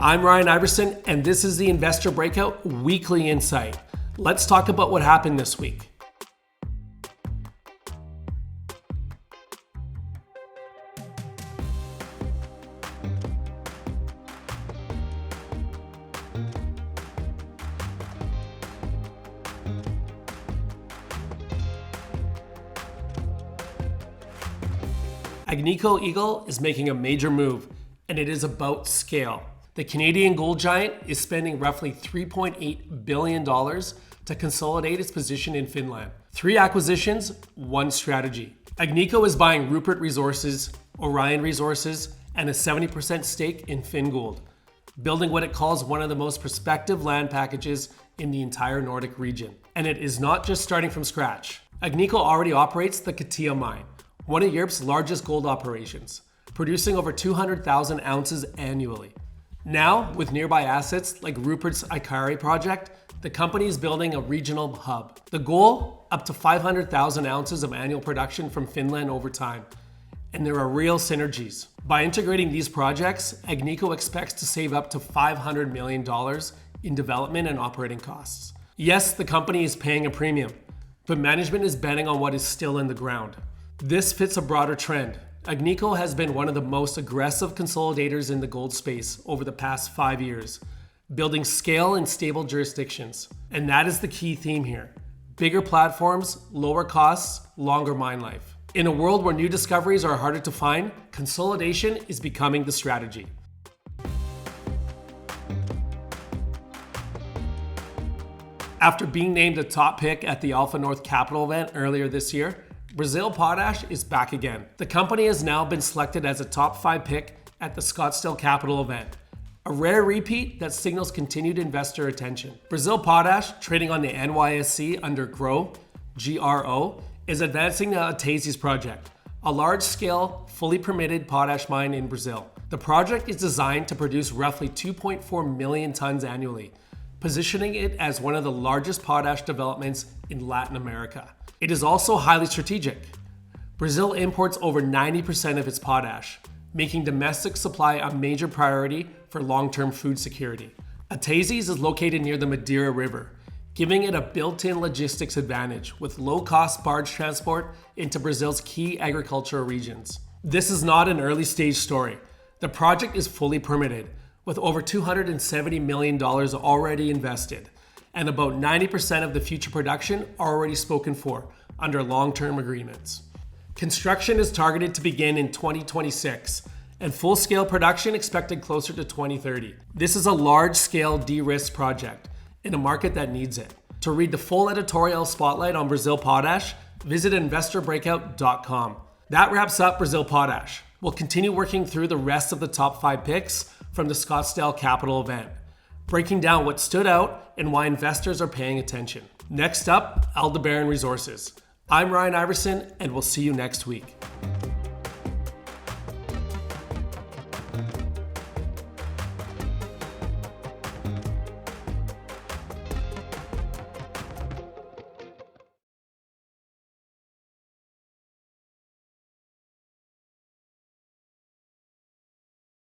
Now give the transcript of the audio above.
I'm Ryan Iverson, and this is the Investor Breakout Weekly Insight. Let's talk about what happened this week. Agnico Eagle is making a major move, and it is about scale. The Canadian gold giant is spending roughly $3.8 billion to consolidate its position in Finland. 3 acquisitions, 1 strategy. Agnico is buying Rupert Resources, Orion Resources, and a 70% stake in Fingold, building what it calls one of the most prospective land packages in the entire Nordic region. And it is not just starting from scratch. Agnico already operates the Katia mine, one of Europe's largest gold operations, producing over 200,000 ounces annually. Now, with nearby assets like Rupert's Ikari project, the company is building a regional hub. The goal, up to 500,000 ounces of annual production from Finland over time. And there are real synergies. By integrating these projects, Agnico expects to save up to $500 million in development and operating costs. Yes, the company is paying a premium, but management is betting on what is still in the ground. This fits a broader trend. Agnico has been one of the most aggressive consolidators in the gold space over the past 5 years, building scale in stable jurisdictions. And that is the key theme here. Bigger platforms, lower costs, longer mine life. In a world where new discoveries are harder to find, consolidation is becoming the strategy. After being named a top pick at the Alpha North Capital Event earlier this year, Brazil Potash is back again. The company has now been selected as a top 5 pick at the Scottsdale Capital Event, a rare repeat that signals continued investor attention. Brazil Potash, trading on the NYSE under GRO, GRO, is advancing the Autazes Project, a large-scale, fully permitted potash mine in Brazil. The project is designed to produce roughly 2.4 million tons annually, positioning it as one of the largest potash developments in Latin America. It is also highly strategic. Brazil imports over 90% of its potash, making domestic supply a major priority for long-term food security. Autazes is located near the Madeira River, giving it a built-in logistics advantage with low-cost barge transport into Brazil's key agricultural regions. This is not an early-stage story. The project is fully permitted, with over $270 million already invested, and about 90% of the future production already spoken for under long-term agreements. Construction is targeted to begin in 2026, and full-scale production expected closer to 2030. This is a large-scale de-risk project in a market that needs it. To read the full editorial spotlight on Brazil Potash, visit investorbreakout.com. That wraps up Brazil Potash. We'll continue working through the rest of the top 5 picks from the Scottsdale Capital Event, breaking down what stood out and why investors are paying attention. Next up, Aldebaran Resources. I'm Ryan Iverson, and we'll see you next week.